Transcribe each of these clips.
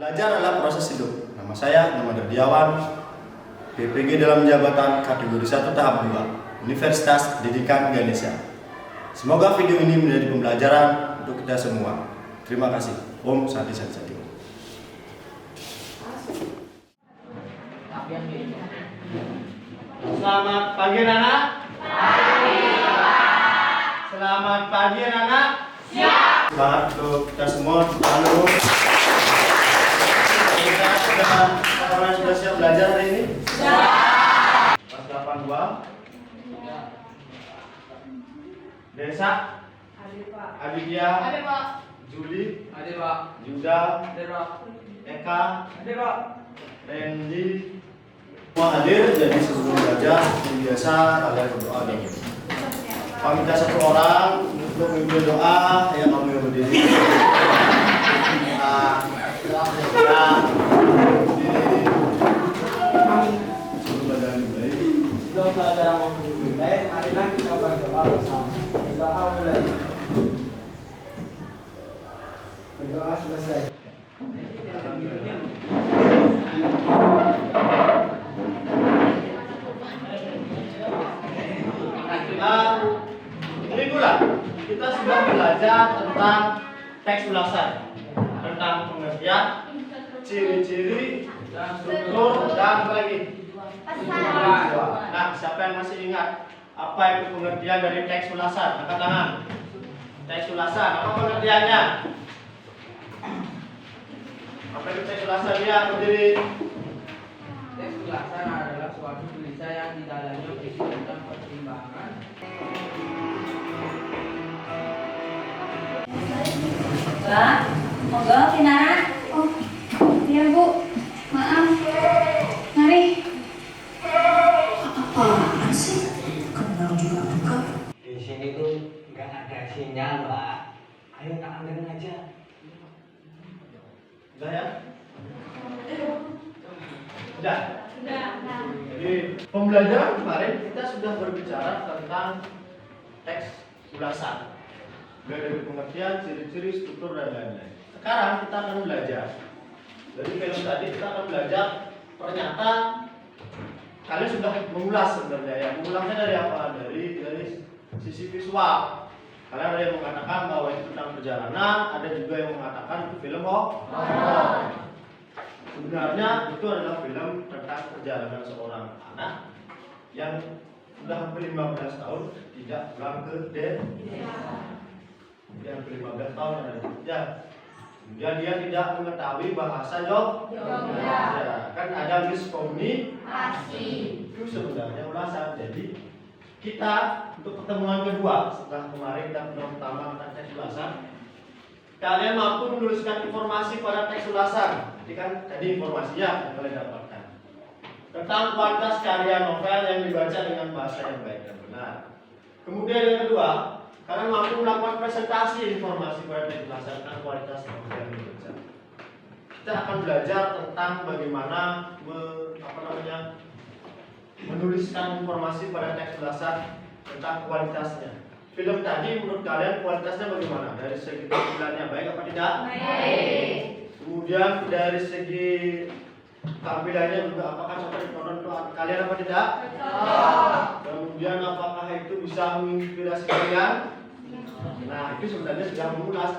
Belajar adalah proses hidup. Nama saya Muhammad Dardiawan, BPG dalam jabatan kategori 1 tahap 2, Universitas Pendidikan Indonesia. Semoga video ini menjadi pembelajaran untuk kita semua. Terima kasih. Om Santi Santi. Selamat pagi anak-anak. Selamat pagi anak-anak. Semangat untuk kita semua. Halo. Kita sudah siap belajar hari ini? Kelas 82. Desa. Aditya. Juli. Yuda. Eka. Randy. Semua hadir, jadi sebelum belajar seperti biasa kalian berdoa dulu. Kami minta satu orang untuk memimpin doa, yang kamu yang berdiri. Sebelum belajar baik. Sebelum belajar yang lebih baik, marilah kita berdoa bersama. Berdoa mulai. Berdoa selesai. Ini pula kita sudah belajar tentang teks ulasan, tentang pengertian, ciri-ciri, struktur, dan apa lagi? Nah, siapa yang masih ingat apa itu pengertian dari teks ulasan? Angkat tangan. Teks ulasan, apa pengertiannya? Apa itu teks ulasan ya, berdiri? Teks ulasan adalah suatu tulisan yang di dalamnya berisi tentang pertimbangan. Mbak, monggo Kinara. Oh, iya Bu. Maaf. Mari. Apaan sih? Kenal juga buka. Di sini tuh nggak ada sinyal, Mbak. Ayo tak ambilin aja. Sudah ya? Sudah. Jadi pembelajaran kemarin kita sudah berbicara tentang teks ulasan, mulai dari pengertian, ciri-ciri, struktur dan lain-lain. Sekarang kita akan belajar. Dari film tadi kita akan belajar ternyata kalian sudah mengulas sebenarnya ya. Mengulasnya dari apa? Dari sisi visual. Kalian ada yang mengatakan bahwa itu tentang perjalanan, ada juga yang mengatakan itu film horor. Sebenarnya itu adalah film tentang perjalanan seorang anak yang sudah hampir 15 tahun tidak pulang ke desa. Dia hampir 15 tahun ada di Jogja. Kemudian dia tidak mengetahui bahasa Jogja. Kan ada miskomunikasi. Itu sebenarnya ulasan. Jadi kita untuk pertemuan kedua setelah kemarin kita pertama tentang teks ulasan, kalian mampu menuliskan informasi pada teks ulasan. Jadi kan tadi informasinya yang kalian dapatkan tentang kualitas karya novel yang dibaca dengan bahasa yang baik dan benar. Kemudian yang kedua, kalian mampu melakukan presentasi informasi pada teks ulasan tentang kualitas novel yang dibaca. Kita akan belajar tentang bagaimana menuliskan informasi pada teks ulasan tentang kualitasnya. Film tadi menurut kalian kualitasnya bagaimana? Dari segi tampilannya baik apa tidak? Baik. Kemudian dari segi tampilannya juga apakah cocok ditonton untuk kalian apa tidak? Betul. Kemudian apakah itu bisa menginspirasi kalian? Nah, itu sebenarnya sudah mengulas.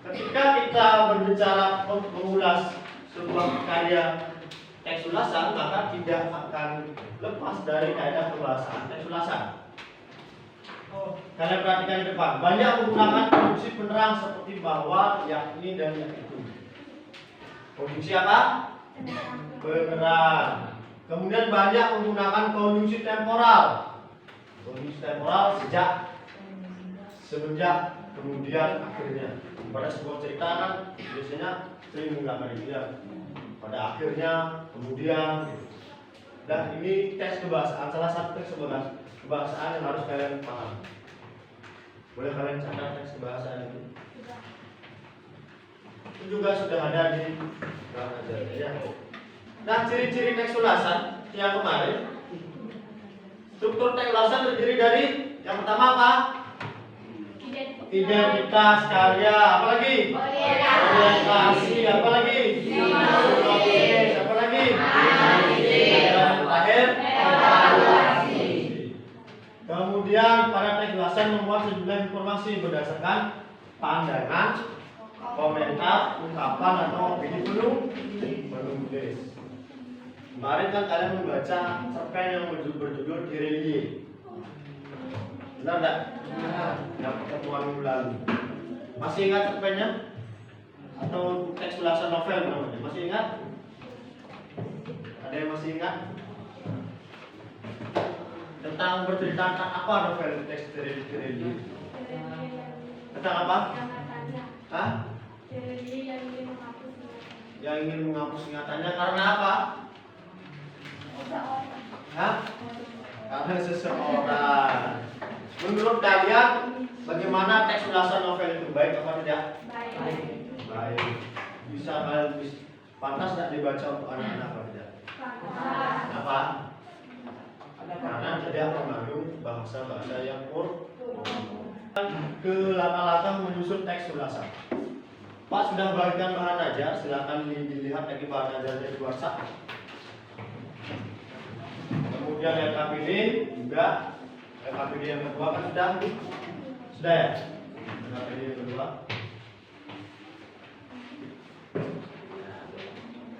Ketika kita berbicara mengulas sebuah karya teks ulasan, maka tidak akan lepas dari kaidah pembahasan teks ulasan. Kalian perhatikan di depan, banyak menggunakan konjungsi penerang seperti bahwa, yakni, dan yang itu. Konjungsi apa? Penerang. Kemudian banyak menggunakan konjungsi temporal. Konjungsi temporal semenjak, kemudian, akhirnya. Pada sebuah cerita kan biasanya sering menggunakan itu ya. Pada akhirnya, kemudian. Dan ini teks kebahasaan, salah satu teks kebahasaan yang harus kalian paham. Boleh kalian catat teks kebahasaan ini? Itu juga sudah ada di belakang aja ya. Nah, ciri-ciri teks ulasan yang kemarin, struktur teks ulasan terdiri dari yang pertama apa? Identitas karya, apalagi? Orientasi, apalagi? informasi berdasarkan pandangan, komentar, ungkapan atau opini penulis. Kemarin kan kalian membaca cerpen yang berjudul Kirili. Benar enggak? Yang pertemuan minggu lalu. Masih ingat cerpennya? Atau teks ulasan novel namanya? Masih ingat? Ada yang masih ingat? Tentang bercerita tentang apa novel teks Kirili? Tentang apa? Hah? Yang ingin menghapus ingatannya karena apa? Hah? Karena seseorang. Menurut kalian bagaimana teks ulasan novel itu, baik apa tidak? Baik. Bisa kalian pantas tidak dibaca untuk anak-anak apa tidak? Kenapa? Karena tidak mengandung bahasa-bahasa yang ke langkah-langkah menyusun teks ulasan. Pak sudah bagikan bahan ajar, silakan dilihat lagi bahan ajarnya di WhatsApp. Kemudian LKPD juga, LKPD yang kedua kan sudah ya? LKPD yang kedua.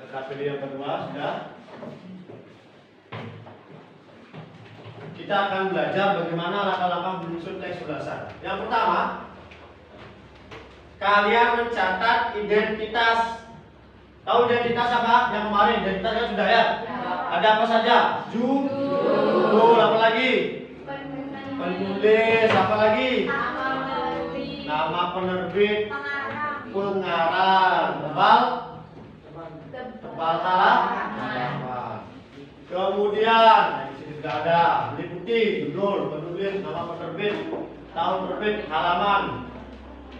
LKPD yang kedua sudah. Kita akan belajar bagaimana langkah-langkah menyusun teks ulasan. Yang pertama, kalian mencatat identitas. Tahu identitas apa? Yang kemarin identitasnya sudah ya? Ada apa saja? Judul, apa lagi? Penulis, apa lagi? Nama penerbit, pengarang, tebal halaman. Kemudian di sini sudah ada meliputi judul, penulis, nama penerbit, tahun terbit, halaman.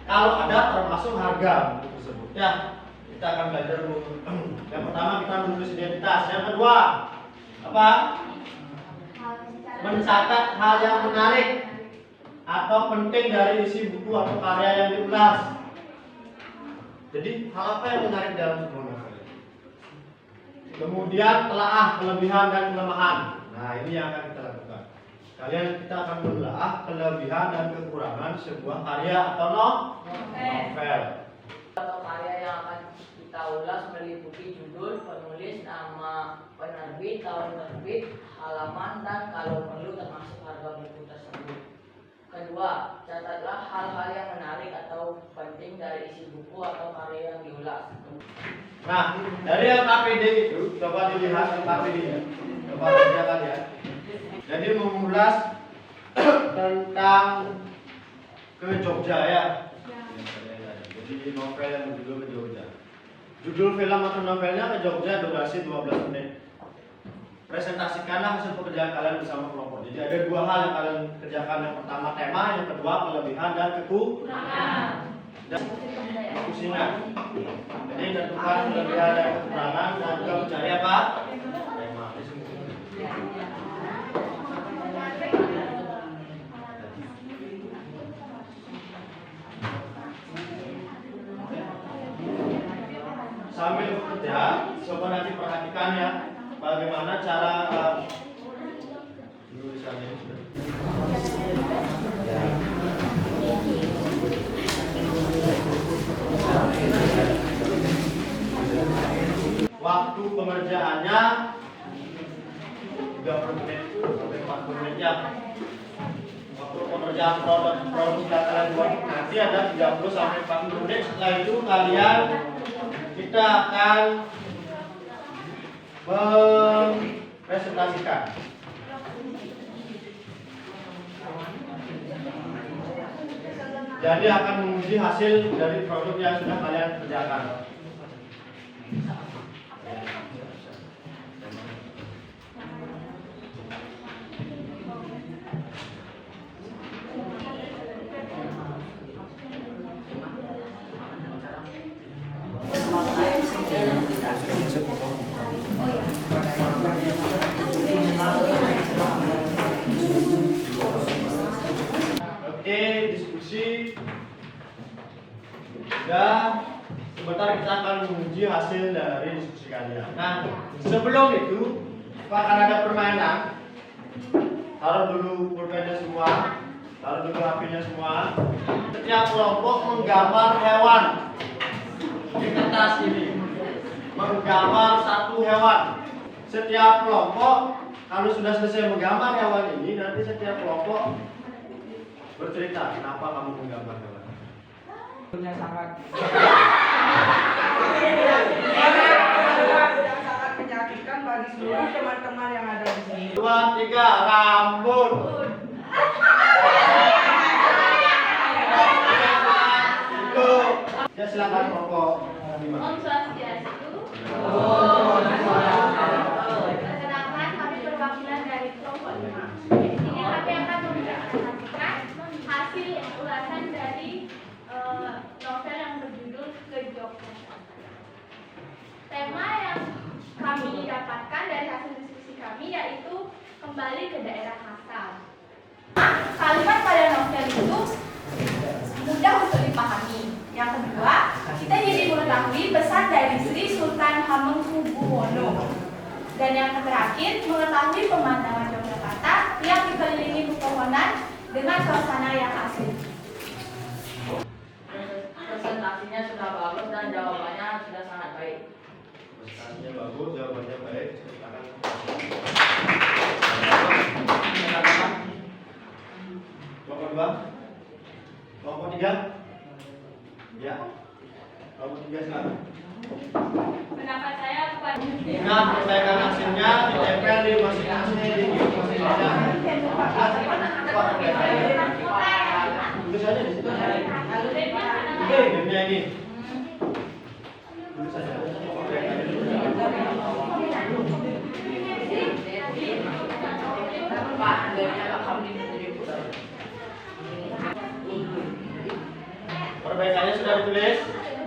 Kalau ada termasuk harga tersebut ya. Kita akan belajar dulu. Yang pertama kita menulis identitas. Yang kedua apa? Mencatat hal yang menarik atau penting dari isi buku atau karya yang diulas. Jadi hal apa yang menarik dalam sebuah novel? Kemudian telaah kelebihan dan kelemahan. Nah ini yang akan kita lakukan. Kita akan menelaah kelebihan dan kekurangan sebuah karya atau novel. Atau karya yang akan kita ulas meliputi judul, penulis, nama penerbit, tahun terbit, halaman, dan kalau perlu termasuk harga buku tersebut. Kedua, catatlah hal-hal yang menarik atau penting dari isi buku atau karya yang diulas. Nah, dari LKPD itu coba dilihat LKPD-nya. Coba lihat kalian. Jadi mengulas tentang ke Jogja ya. Jadi novel yang berjudul ke Jogja. Judul film atau novelnya ke Jogja, durasi 12 menit. Presentasikanlah hasil pekerjaan kalian bersama kelompok. Jadi ada dua hal yang kalian kerjakan. Yang pertama tema, yang kedua kelebihan dan kekurangan. Dan fokusnya. Jadi tentukan kelebihan dan kekurangan dan juga mencari apa? Tema. Sambil bekerja, coba nanti perhatikan ya bagaimana cara tulisannya sudah. Waktu pengerjaannya 30 menit sampai 40 menit ya. Waktu pengerjaan produk yang kalian buat nanti ada 30 sampai 40 menit. Setelah itu kalian kita akan mempresentasikan. Jadi akan menguji hasil dari produk yang sudah kalian kerjakan. Oke, diskusi dan sebentar kita akan menguji hasil dari diskusi kalian. Nah, sebelum itu akan ada permainan. Taruh dulu pulpennya semua. Lalu juga HP-nya semua. Setiap kelompok menggambar hewan di kertas ini. Menggambar satu hewan. Setiap kelompok kalau sudah selesai menggambar hewan ini, nanti setiap kelompok bercerita kenapa kamu menggambar hewan. Punya sangat menyakitkan bagi seluruh teman-teman yang ada di sini. 2, 3, rambut. Itu. Ya silakan kelompok. Om Swastiastu. Perkenalkan, kami perwakilan dari kelompok 5. Di sini kami akan mempresentasikan hasil ulasan dari novel yang berjudul Kejogja. Tema yang kami dapatkan dari hasil diskusi kami yaitu kembali ke daerah asal. Kalimat pada novel itu mudah untuk dipahami. Yang kedua, kita jadi mengetahui pesan dari Sri Sultan Hamengkubuwono. Dan yang terakhir, mengetahui pemandangan Yogyakarta yang dikelilingi pepohonan dengan suasana yang asli. Presentasinya sudah bagus dan jawabannya sudah sangat baik. Presentasinya bagus, jawabannya baik. Silakan. Kelompok 2, kelompok 3. Ya, kelompok 3 silakan. Pendapat saya kepada Ingat, perbaikan hasilnya ditempel di masing-masing di masing-masing. Tulis saja di situ. Ini ini. Tulis saja. Pak, dari kami menjadi Perbaikannya sudah ditulis?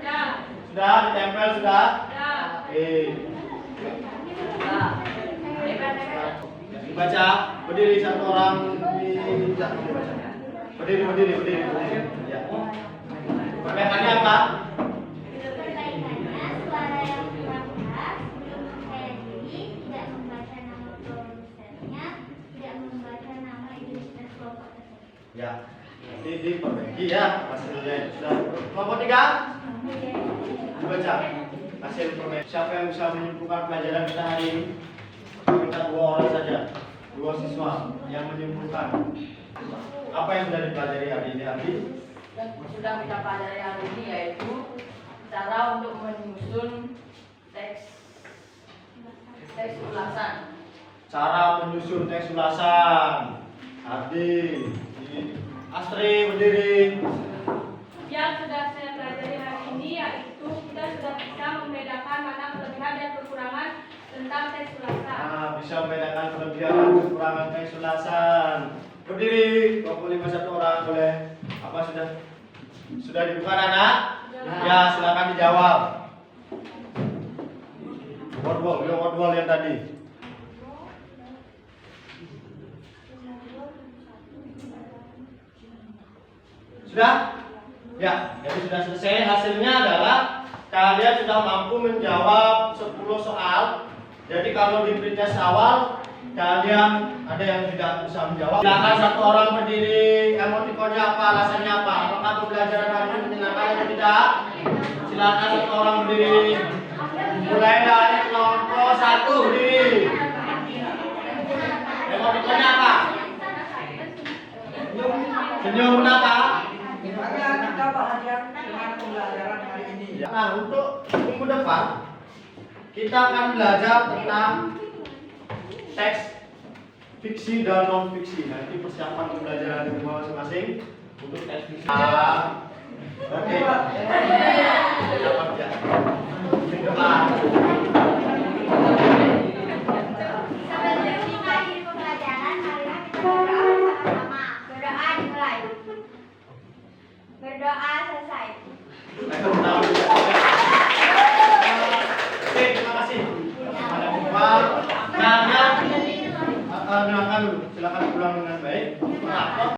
sudah. Sudah ditempel sudah? Oke. Dibaca, berdiri satu orang dibaca. Berdiri. Ya. Perbaikannya apa? Perbaikannya suara yang kurang keras, belum percaya diri, tidak membaca nama produsernya, tidak membaca nama identitas kelompok tersebut. Ya. Nanti diperbaiki ya hasilnya itu sudah. Kelompok 3? Dibaca hasil perbaikan. Siapa yang bisa menyimpulkan pelajaran kita hari ini? Kita 2 orang saja, 2 siswa yang menyimpulkan apa yang sudah dipelajari hari ini. Ardi? yang sudah kita pelajari hari ini yaitu cara untuk menyusun teks ulasan. Cara menyusun teks ulasan. Ardi, Astri berdiri. Yang sudah saya pelajari hari ini yaitu kita sudah bisa membedakan mana kelebihan dan kekurangan tentang teks ulasan. Nah, bisa membedakan kelebihan dan kekurangan teks ulasan. Berdiri, 21 orang boleh. Apa sudah dibuka anak? Ya, silakan dijawab. Word yang tadi. Sudah? Ya, jadi sudah selesai. Hasilnya adalah kalian sudah mampu menjawab 10 soal. Jadi kalau di pretest awal kalian ada yang tidak bisa menjawab, silakan satu orang berdiri. Emotikonnya apa? Alasannya apa? Apakah pembelajaran hari ini menyenangkan atau tidak? Silakan satu orang berdiri. Mulai dari kelompok 1 berdiri. Emotikonnya apa? Senyum kenapa? Karena kita bahagia dengan pembelajaran hari ini. Nah, untuk minggu depan kita akan belajar tentang teks fiksi dan non fiksi. Nanti persiapan pembelajaran di rumah masing-masing untuk teks fiksi. Oke. Dapat ya. Minggu depan. Sebelum dimulai pembelajaran, marilah kita berdoa bersama-sama. Berdoa dimulai. Berdoa selesai. Oke, terima kasih. Pada jumpa. Kalian silakan dulu. Silakan pulang dengan baik. Laptop